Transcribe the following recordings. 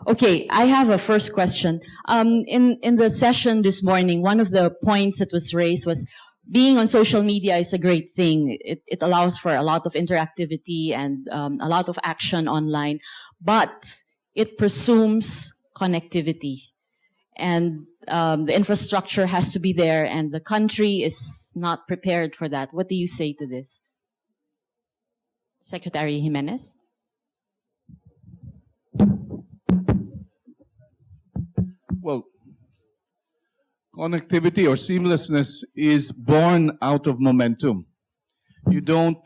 Okay, I have a first question. In the session this morning, one of the points that was raised was being on social media is a great thing. It allows for a lot of interactivity and a lot of action online, but it presumes connectivity. And the infrastructure has to be there, and the country is not prepared for that. What do you say to this? Secretary Jimenez? Well, connectivity or seamlessness is born out of momentum. You don't.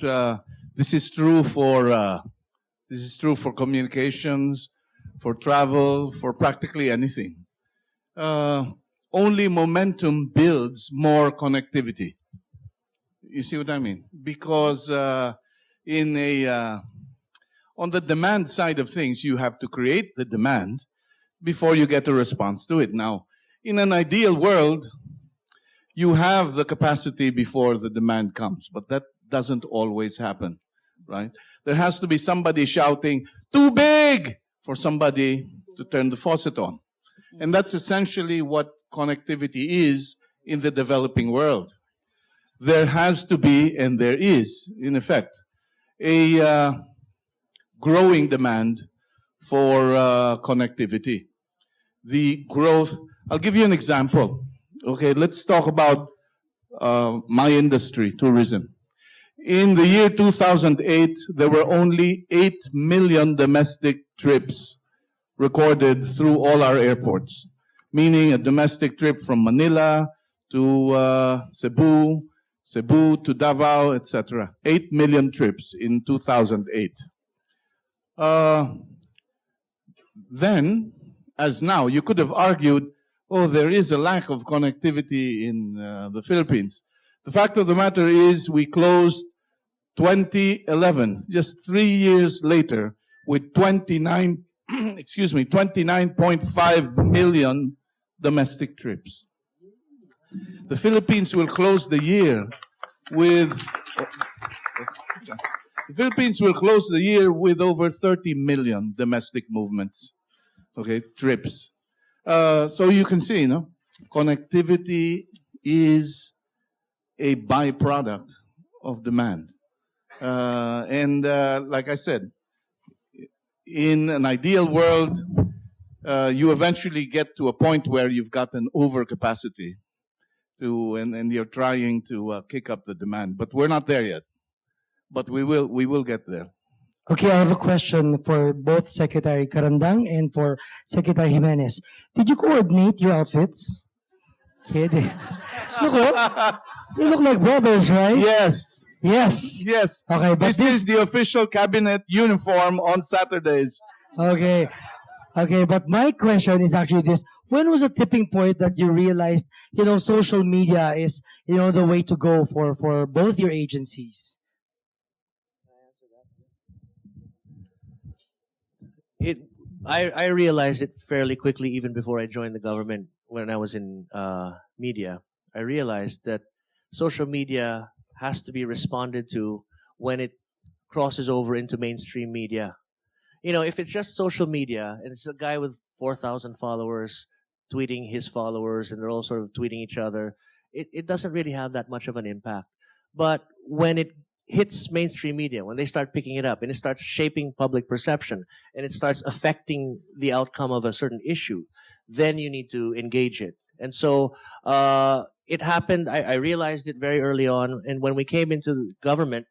This is true for communications, for travel, for practically anything. Only momentum builds more connectivity. You see what I mean? Because on the demand side of things, you have to create the demand before you get a response to it. Now, in an ideal world, you have the capacity before the demand comes, but that doesn't always happen, right? There has to be somebody shouting, "Too big!" for somebody to turn the faucet on. And that's essentially what connectivity is in the developing world. There has to be, and there is, in effect, a growing demand for connectivity. The growth, I'll give you an example. Okay, let's talk about my industry, tourism. In the year 2008, there were only 8 million domestic trips recorded through all our airports, meaning a domestic trip from Manila to Cebu, Cebu to Davao, etc. 8 million trips in 2008. Then, as now, you could have argued, oh, there is a lack of connectivity in the Philippines. The fact of the matter is we closed 2011, just 3 years later, with 29.5 million domestic trips. The Philippines will close the year with over 30 million domestic movements. Okay, trips. So you can see, connectivity is a byproduct of demand. Like I said, in an ideal world, you eventually get to a point where you've got an overcapacity and you're trying to kick up the demand. But we're not there yet. But we will get there. Okay, I have a question for both Secretary Carandang and for Secretary Jimenez. Did you coordinate your outfits? Kidding. You look like brothers, right? Yes. Yes. Yes. Okay, but this is the official cabinet uniform on Saturdays. Okay. Okay, but my question is actually this. When was the tipping point that you realized, social media is, the way to go for both your agencies? I realized it fairly quickly, even before I joined the government. When I was in media, I realized that social media has to be responded to when it crosses over into mainstream media. If it's just social media and it's a guy with 4,000 followers tweeting his followers and they're all sort of tweeting each other, it doesn't really have that much of an impact. But when it hits mainstream media, when they start picking it up and it starts shaping public perception and it starts affecting the outcome of a certain issue, then you need to engage it. And so it happened. I realized it very early on. And when we came into government,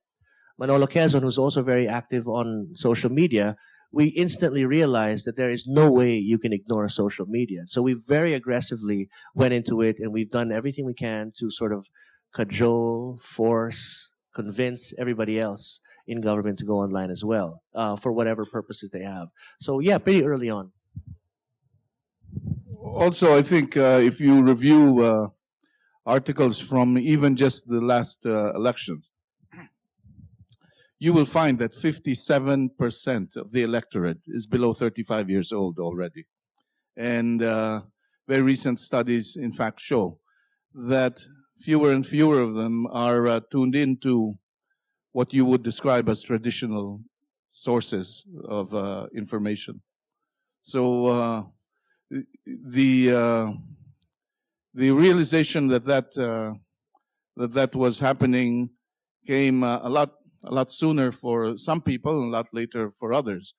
Manolo Quezon, who's also very active on social media, we instantly realized that there is no way you can ignore social media. So we very aggressively went into it, and we've done everything we can to sort of cajole, force, convince everybody else in government to go online as well, for whatever purposes they have. So yeah, pretty early on. Also, I think if you review articles from even just the last elections, you will find that 57% of the electorate is below 35 years old already. And very recent studies, in fact, show that fewer and fewer of them are tuned into what you would describe as traditional sources of information. So the realization that was happening came a lot sooner for some people and a lot later for others.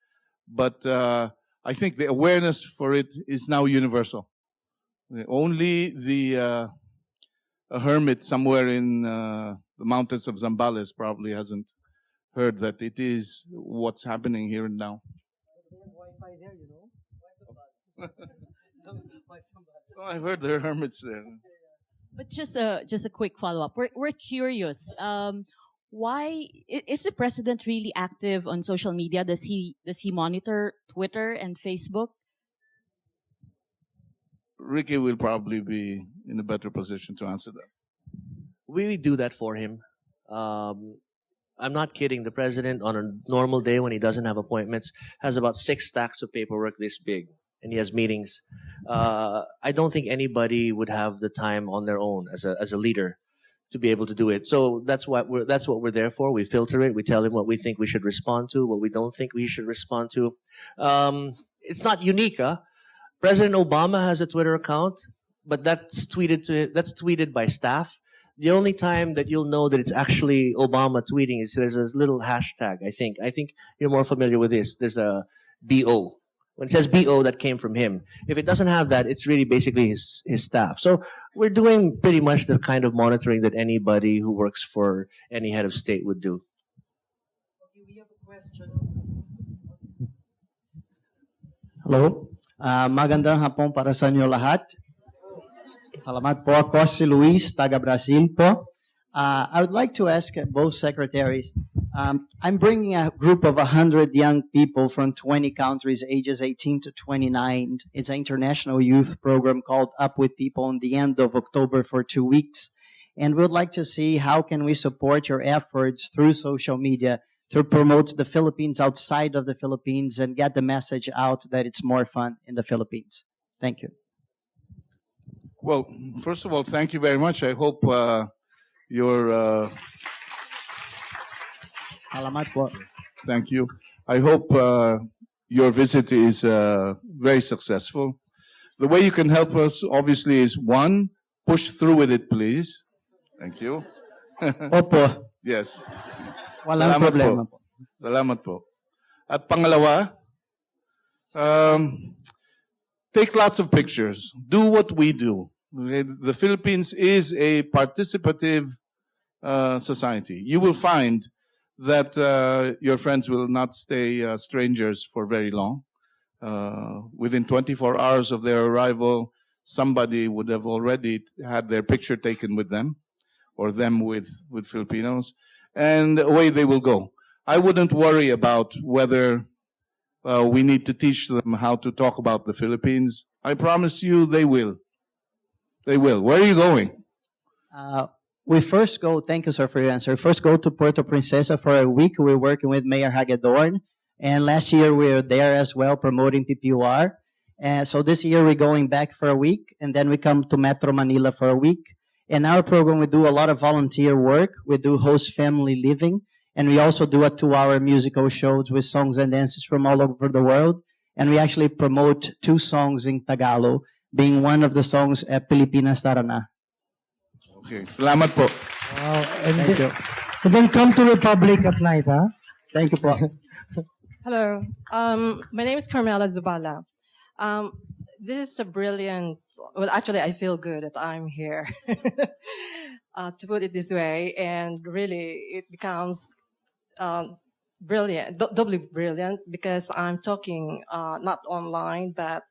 But I think the awareness for it is now universal. Only a hermit somewhere in the mountains of Zambales probably hasn't heard that it is what's happening here and now. Wi-Fi there, you know. Oh, I've heard there are hermits there. But just a quick follow up. We're curious. Why is the president really active on social media? Does he monitor Twitter and Facebook? Ricky will probably be in a better position to answer that. We do that for him. I'm not kidding. The president, on a normal day when he doesn't have appointments, has about 6 stacks of paperwork this big, and he has meetings. I don't think anybody would have the time on their own as a leader to be able to do it. So that's what we're there for. We filter it. We tell him what we think we should respond to, what we don't think we should respond to. It's not unique, huh? President Obama has a Twitter account, but that's tweeted by staff. The only time that you'll know that it's actually Obama tweeting is there's a little hashtag, I think. I think you're more familiar with this. There's a BO. When it says BO, that came from him. If it doesn't have that, it's really basically his staff. So we're doing pretty much the kind of monitoring that anybody who works for any head of state would do. Okay, we have a question. Hello. Magandang hapon para sa inyo lahat. Salamat po. Ako si Luis, taga Brazil po. I would like to ask both secretaries. I'm bringing a group of 100 young people from 20 countries, ages 18 to 29. It's an international youth program called Up With People on the end of October for 2 weeks. And we'd like to see how can we support your efforts through social media to promote the Philippines outside of the Philippines and get the message out that it's more fun in the Philippines. Thank you. Well, first of all, thank you very much. I hope your Salamat po. thank you. I hope your visit is very successful. The way you can help us, obviously, is one, push through with it, please. Thank you. Opo. Yes. Walang Salamat problema po. Salamat po. At pangalawa, take lots of pictures. Do what we do. Okay? The Philippines is a participative society. You will find that your friends will not stay strangers for very long. Within 24 hours of their arrival, somebody would have already had their picture taken with them, or them with Filipinos, and away they will go. I wouldn't worry about whether we need to teach them how to talk about the Philippines. I promise you they will. They will. Where are you going? We first go, thank you, sir, for your answer. First go to Puerto Princesa for a week. We're working with Mayor Hagedorn. And last year we were there as well promoting PPUR. And so this year we're going back for a week. And then we come to Metro Manila for a week. In our program, we do a lot of volunteer work. We do host family living. And we also do a 2-hour musical shows with songs and dances from all over the world. And we actually promote 2 songs in Tagalog, being one of the songs, Pilipinas Tara Na. Okay. Salamat po. Wow. And Thank you. And then come to Republic at night, huh? Thank you po. Hello. My name is Carmela Zubala. This is a brilliant, well, actually, I feel good that I'm here, to put it this way. And really, it becomes brilliant, doubly brilliant, because I'm talking not online, but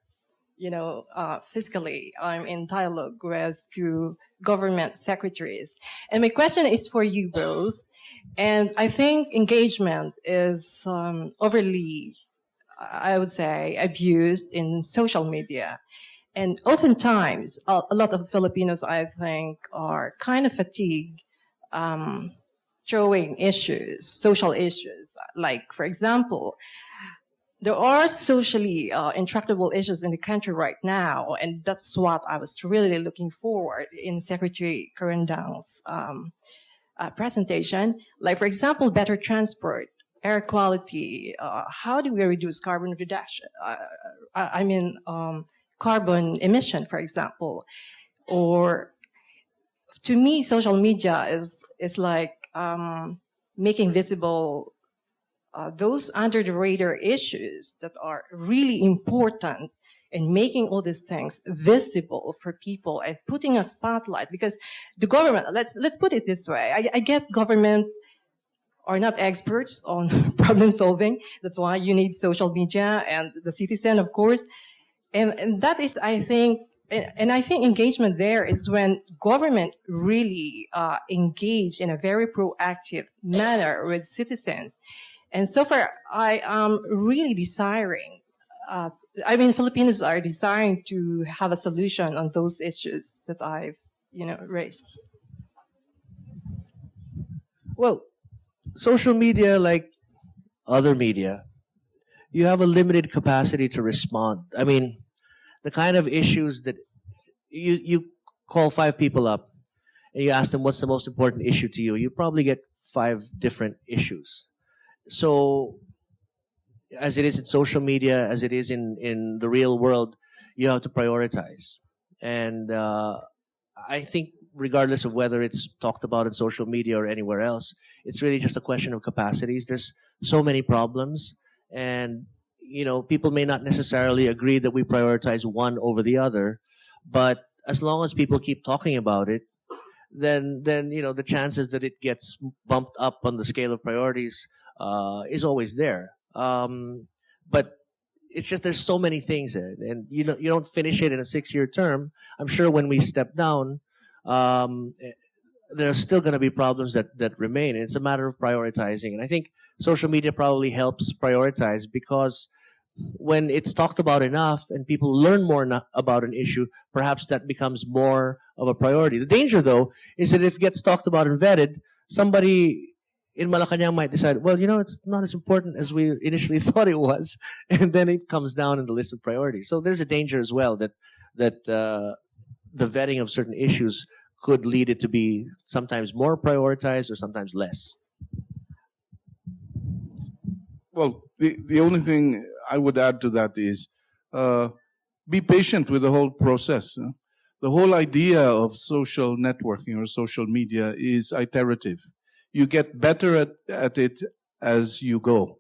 physically, I'm in dialogue with 2 government secretaries. And my question is for you both. And I think engagement is overly, I would say, abused in social media. And oftentimes, a lot of Filipinos, I think, are kind of fatigued throwing issues, social issues. Like, for example, there are socially intractable issues in the country right now, and that's what I was really looking forward in Secretary Karandang's presentation. Like, for example, better transport. air quality, how do we reduce carbon reduction? Carbon emission, for example. Or to me, social media is like making visible those under the radar issues that are really important, and making all these things visible for people and putting a spotlight. Because the government, let's put it this way, I guess government are not experts on problem solving. That's why you need social media and the citizen, of course. And that is, I think, and I think engagement there is when government really engage in a very proactive manner with citizens. And so far, I am really desiring, Filipinos are desiring to have a solution on those issues that I've, raised. Well, social media, like other media, you have a limited capacity to respond. I mean, the kind of issues that you call 5 people up and you ask them what's the most important issue to you, you probably get 5 different issues. So, as it is in social media, as it is in the real world, you have to prioritize. And I think regardless of whether it's talked about in social media or anywhere else, it's really just a question of capacities. There's so many problems, and people may not necessarily agree that we prioritize one over the other, but as long as people keep talking about it, then the chances that it gets bumped up on the scale of priorities is always there. But it's just there's so many things, and you don't finish it in a 6-year term. I'm sure when we step down, there's still going to be problems that remain. It's a matter of prioritizing, and I think social media probably helps prioritize, because when it's talked about enough and people learn more about an issue, perhaps that becomes more of a priority. The danger, though, is that if it gets talked about and vetted, somebody in Malacanang might decide, well, it's not as important as we initially thought it was, and then it comes down in the list of priorities. So there's a danger as well that the vetting of certain issues could lead it to be sometimes more prioritized or sometimes less. Well, the only thing I would add to that is be patient with the whole process. The whole idea of social networking or social media is iterative. You get better at it as you go.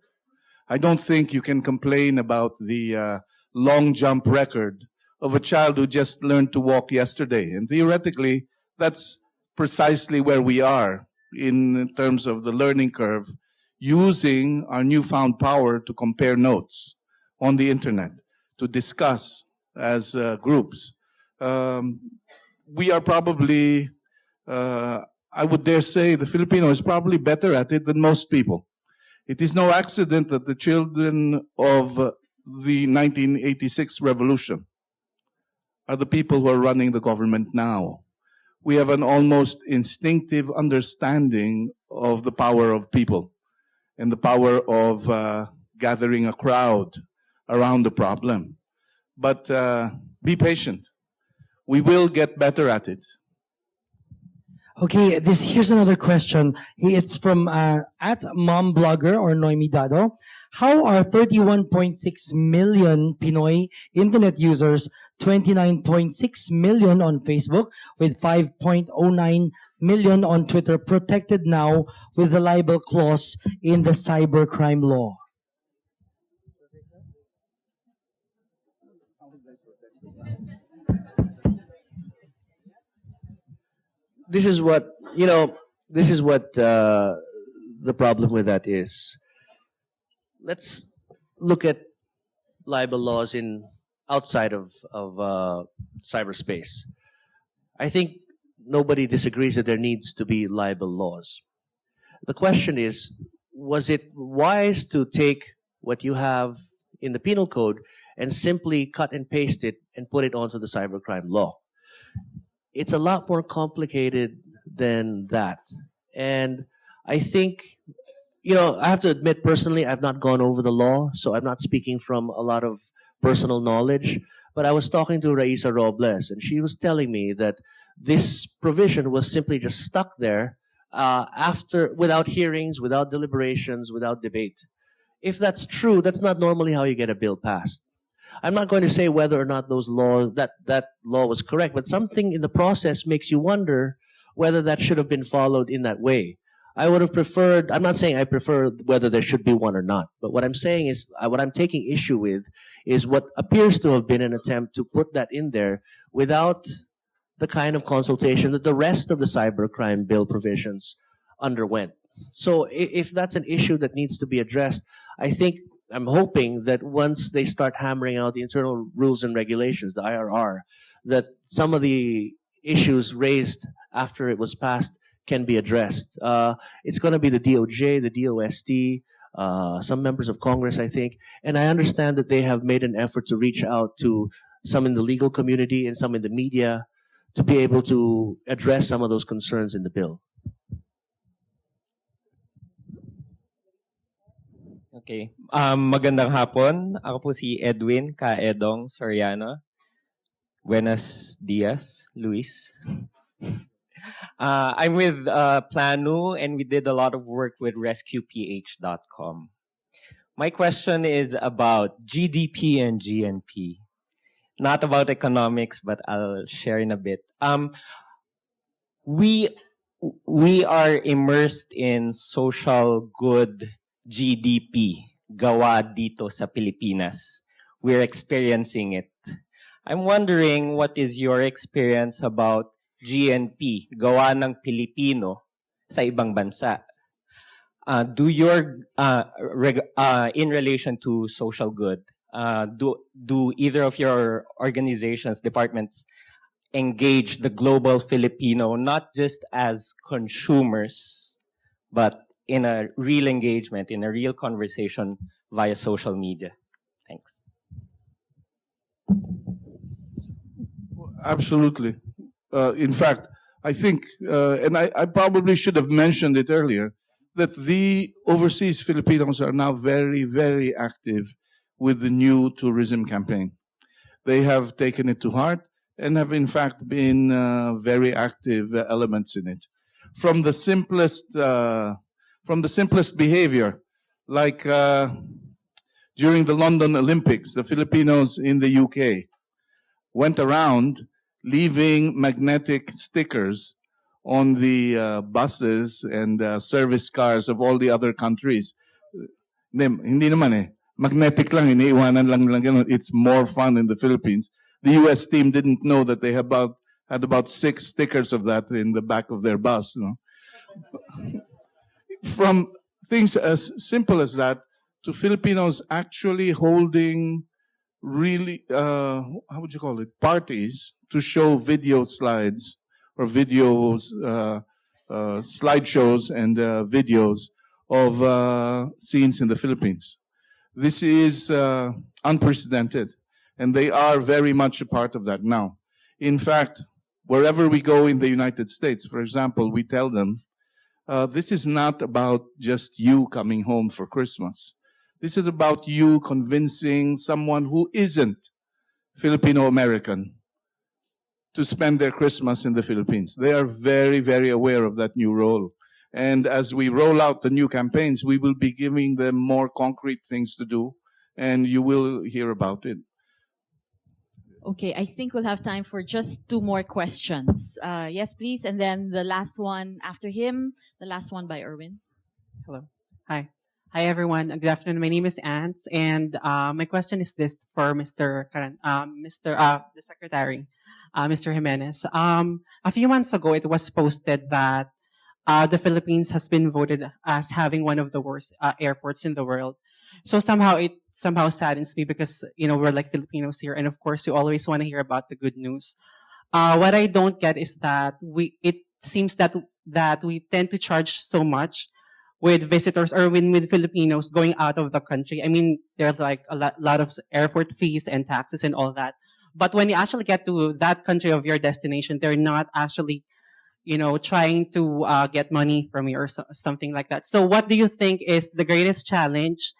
I don't think you can complain about the long jump record of a child who just learned to walk yesterday. And theoretically, that's precisely where we are in terms of the learning curve, using our newfound power to compare notes on the internet, to discuss as groups. We are probably, I would dare say, the Filipino is probably better at it than most people. It is no accident that the children of the 1986 revolution are the people who are running the government now. We have an almost instinctive understanding of the power of people and the power of gathering a crowd around the problem. But be patient. We will get better at it. Okay, here's another question. It's from at momblogger or Noemi Dado. How are 31.6 million Pinoy internet users, 29.6 million on Facebook, with 5.09 million on Twitter protected now with the libel clause in the cybercrime law? This is what the problem with that is. Let's look at libel laws outside of cyberspace. I think nobody disagrees that there needs to be libel laws. The question is, was it wise to take what you have in the penal code and simply cut and paste it and put it onto the cybercrime law? It's a lot more complicated than that. And I think, I have to admit personally, I've not gone over the law, so I'm not speaking from a lot of personal knowledge. But I was talking to Raisa Robles, and she was telling me that this provision was simply just stuck there without hearings, without deliberations, without debate. If that's true, that's not normally how you get a bill passed. I'm not going to say whether or not that law was correct, but something in the process makes you wonder whether that should have been followed in that way. I would have preferred, I'm not saying I prefer whether there should be one or not, but what I'm saying is, what I'm taking issue with is what appears to have been an attempt to put that in there without the kind of consultation that the rest of the cybercrime bill provisions underwent. So if that's an issue that needs to be addressed, I'm hoping that once they start hammering out the internal rules and regulations, the IRR, that some of the issues raised after it was passed can be addressed. It's going to be the DOJ, the DOST, some members of Congress, I think, and I understand that they have made an effort to reach out to some in the legal community and some in the media to be able to address some of those concerns in the bill. Okay. Magandang hapon. Ako po si Edwin Kaedong Soriano. Buenos dias, Luis. I'm with Planu, and we did a lot of work with rescueph.com. My question is about GDP and GNP. Not about economics, but I'll share in a bit. We are immersed in social good GDP gawa dito sa Pilipinas. We're experiencing it. I'm wondering what is your experience about GNP gawa ng Pilipino sa ibang bansa. In relation to social good, do either of your organizations, departments, engage the global Filipino not just as consumers, but in a real engagement, in a real conversation via social media? Thanks. Absolutely. In fact, I think, and I probably should have mentioned it earlier, that the overseas Filipinos are now very, very active with the new tourism campaign. They have taken it to heart and have in fact been very active elements in it. From the simplest behavior, like during the London Olympics, the Filipinos in the UK went around leaving magnetic stickers on the buses and service cars of all the other countries. Hindi naman eh. Magnetic lang, iniiwanan lang ganun. It's more fun in the Philippines. The US team didn't know that they had about 6 stickers of that in the back of their bus. You know? From things as simple as that to Filipinos actually holding really, how would you call it, parties to show video slides or videos, slideshows and videos of scenes in the Philippines. This is unprecedented, and they are very much a part of that now. In fact, wherever we go in the United States, for example, we tell them, this is not about just you coming home for Christmas. This is about you convincing someone who isn't Filipino-American to spend their Christmas in the Philippines. They are very, very aware of that new role. And as we roll out the new campaigns, we will be giving them more concrete things to do, and you will hear about it. Okay, I think we'll have time for just 2 more questions. Yes, please. And then the last one after him, the last one by Erwin. Hello. Hi. Hi, everyone. Good afternoon. My name is Ants, and my question is this for the Secretary, Mr. Jimenez. A few months ago, it was posted that the Philippines has been voted as having one of the worst airports in the world. So it somehow saddens me because, we're like Filipinos here, and of course, you always want to hear about the good news. What I don't get is that it seems that we tend to charge so much with visitors or with Filipinos going out of the country. I mean, there's like a lot of airport fees and taxes and all that. But when you actually get to that country of your destination, they're not actually, trying to get money from you or something like that. So what do you think is the greatest challenge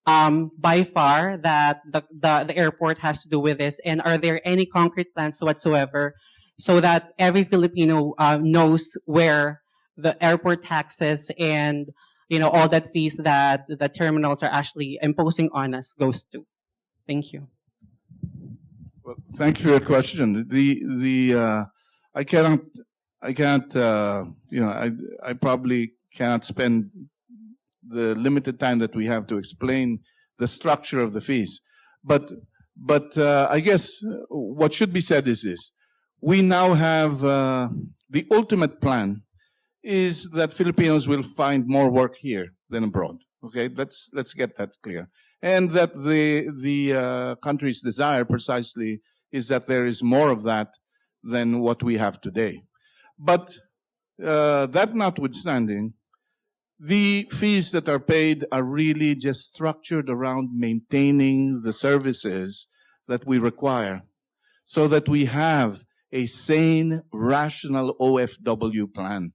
by far that the airport has to do with this? And are there any concrete plans whatsoever so that every Filipino knows where the airport taxes and all that fees that the terminals are actually imposing on us goes to. Thank you. Well, thank you for your question. I can't, I probably cannot spend the limited time that we have to explain the structure of the fees. But I guess what should be said is this. We now have, the ultimate plan is that Filipinos will find more work here than abroad. Okay, let's get that clear. And that the country's desire precisely is that there is more of that than what we have today. But that notwithstanding, the fees that are paid are really just structured around maintaining the services that we require so that we have a sane, rational OFW plan.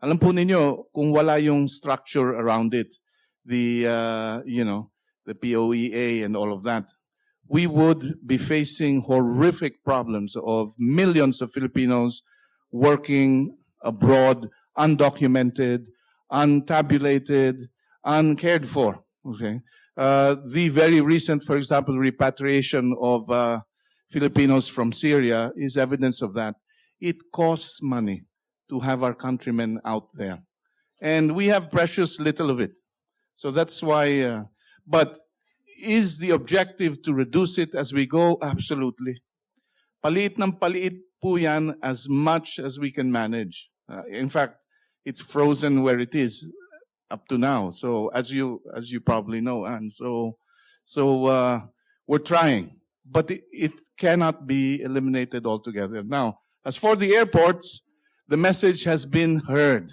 Alam po ninyo, kung wala yung structure around it, the POEA and all of that, we would be facing horrific problems of millions of Filipinos working abroad, undocumented, untabulated, uncared for. Okay, the very recent, for example, repatriation of Filipinos from Syria is evidence of that. It costs money to have our countrymen out there, and we have precious little of it. So that's why. But is the objective to reduce it as we go? Absolutely. Paliit ng paliit po yan as much as we can manage. In fact, it's frozen where it is up to now. So as you probably know, and so we're trying, but it cannot be eliminated altogether. Now, as for the airports, the message has been heard,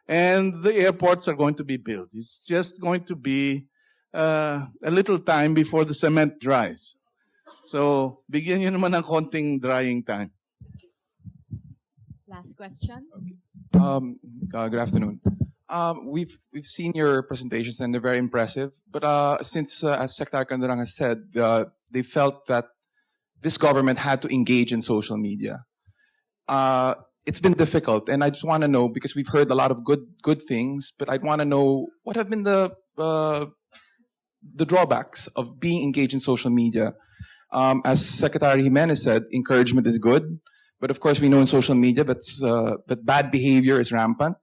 and the airports are going to be built. It's just going to be a little time before the cement dries. So, bigyan nyo naman ng konting drying time. Last question. Good afternoon. We've seen your presentations and they're very impressive. But since, as Secretary Candarang has said, they felt that this government had to engage in social media. It's been difficult, and I just want to know, because we've heard a lot of good things, but I'd want to know what have been the drawbacks of being engaged in social media. As Secretary Jimenez said, encouragement is good, but of course we know in social media that bad behavior is rampant.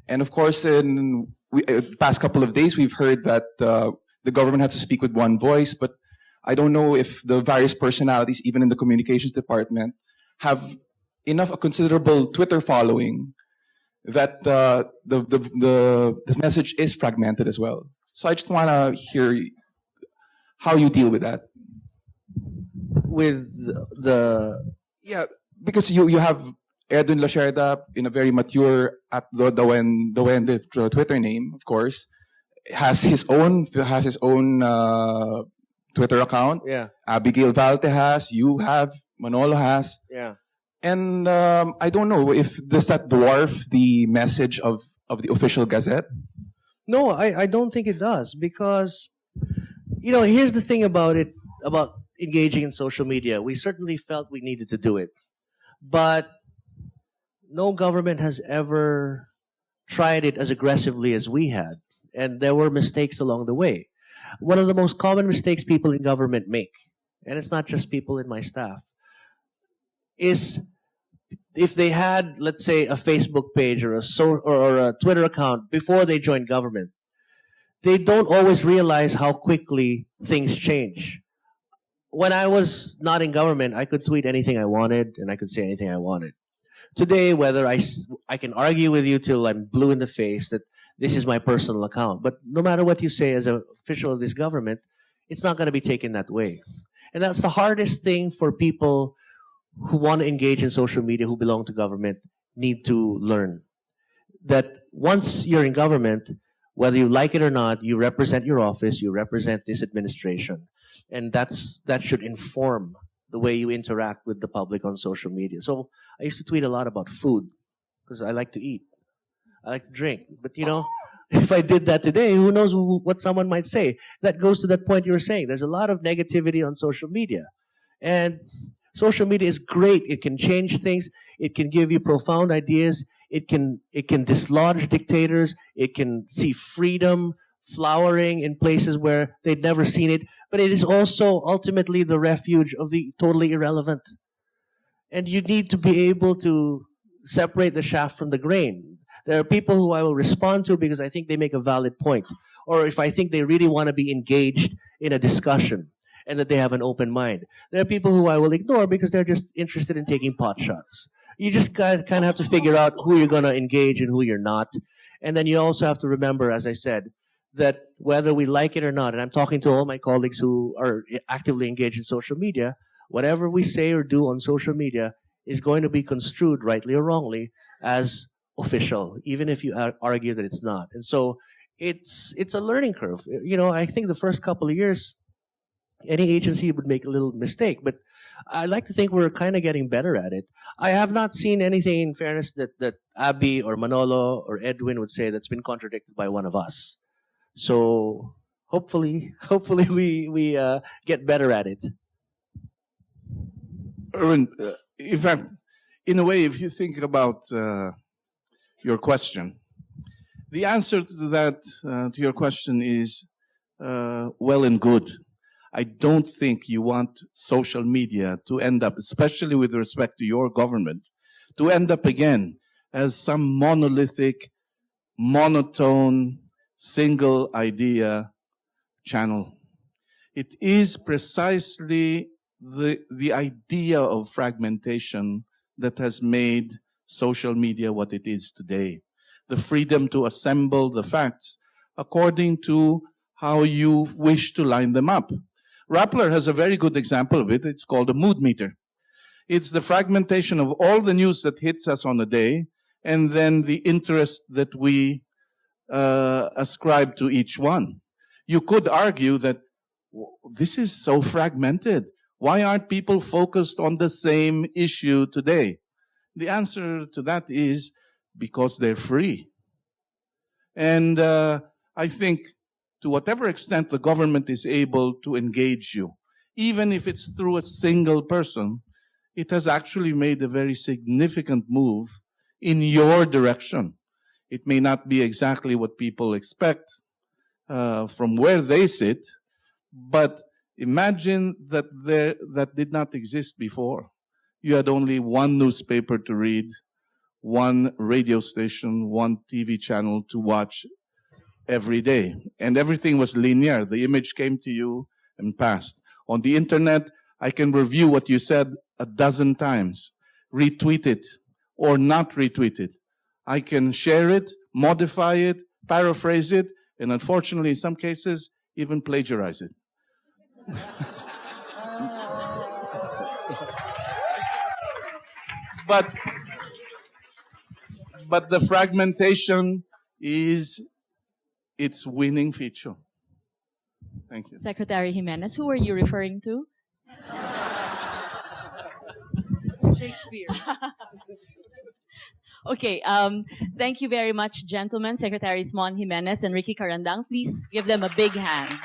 And of course, in the past couple of days, we've heard that the government had to speak with one voice, but I don't know if the various personalities, even in the communications department, have enough a considerable Twitter following that the message is fragmented as well. So I just want to hear how you deal with that. With Yeah, because you have Edwin Lacerda in a very mature at the Twitter name, of course, has his own Twitter account. Yeah. Abigail Valte has, you have, Manolo has. Yeah. And I don't know if does that dwarf the message of the official gazette. No, I don't think it does, because, here's the thing about it, about engaging in social media. We certainly felt we needed to do it, but no government has ever tried it as aggressively as we had, and there were mistakes along the way. One of the most common mistakes people in government make, and it's not just people in my staff, is if they had, let's say, a Facebook page or a Twitter account before they joined government, they don't always realize how quickly things change. When I was not in government, I could tweet anything I wanted and I could say anything I wanted. Today, whether I can argue with you till I'm blue in the face that this is my personal account, but no matter what you say as an official of this government, it's not going to be taken that way. And that's the hardest thing for people who want to engage in social media, who belong to government, need to learn. That once you're in government, whether you like it or not, you represent your office, you represent this administration. And that should inform the way you interact with the public on social media. So I used to tweet a lot about food because I like to eat. I like to drink. But if I did that today, who knows what someone might say. That goes to that point you were saying. There's a lot of negativity on social media. And social media is great. It can change things. It can give you profound ideas. It can dislodge dictators. It can see freedom flowering in places where they'd never seen it. But it is also ultimately the refuge of the totally irrelevant. And you need to be able to separate the shaft from the grain. There are people who I will respond to because I think they make a valid point, or if I think they really want to be engaged in a discussion and that they have an open mind. There are people who I will ignore because they're just interested in taking pot shots. You just kind of have to figure out who you're going to engage and who you're not. And then you also have to remember, as I said, that whether we like it or not, and I'm talking to all my colleagues who are actively engaged in social media, whatever we say or do on social media is going to be construed, rightly or wrongly, as official, even if you argue that it's not. And so it's a learning curve. You know, I think the first couple of years, any agency would make a little mistake, but I like to think we're kind of getting better at it. I have not seen anything, in fairness, that Abby or Manolo or Edwin would say that's been contradicted by one of us. So hopefully we get better at it. Erwin, in fact, in a way, if you think about your question, the answer to that, to your question is well and good. I don't think you want social media to end up, especially with respect to your government, to end up again as some monolithic, monotone, single idea channel. It is precisely the idea of fragmentation that has made social media what it is today. The freedom to assemble the facts according to how you wish to line them up. Rappler has a very good example of it. It's called a mood meter. It's the fragmentation of all the news that hits us on a day and then the interest that we ascribe to each one. You could argue that this is so fragmented. Why aren't people focused on the same issue today? The answer to that is because they're free. And I think to whatever extent the government is able to engage you, even if it's through a single person, it has actually made a very significant move in your direction. It may not be exactly what people expect from where they sit, but imagine that that did not exist before. You had only one newspaper to read, one radio station, one TV channel to watch every day. And everything was linear. The image came to you and passed. On the internet, I can review what you said a dozen times, retweet it or not retweet it. I can share it, modify it, paraphrase it, and unfortunately, in some cases, even plagiarize it. But the fragmentation is its winning feature. Thank you. Secretary Jimenez, who are you referring to? Shakespeare. Okay, thank you very much, gentlemen, Secretaries Mon Jimenez and Ricky Carandang. Please give them a big hand.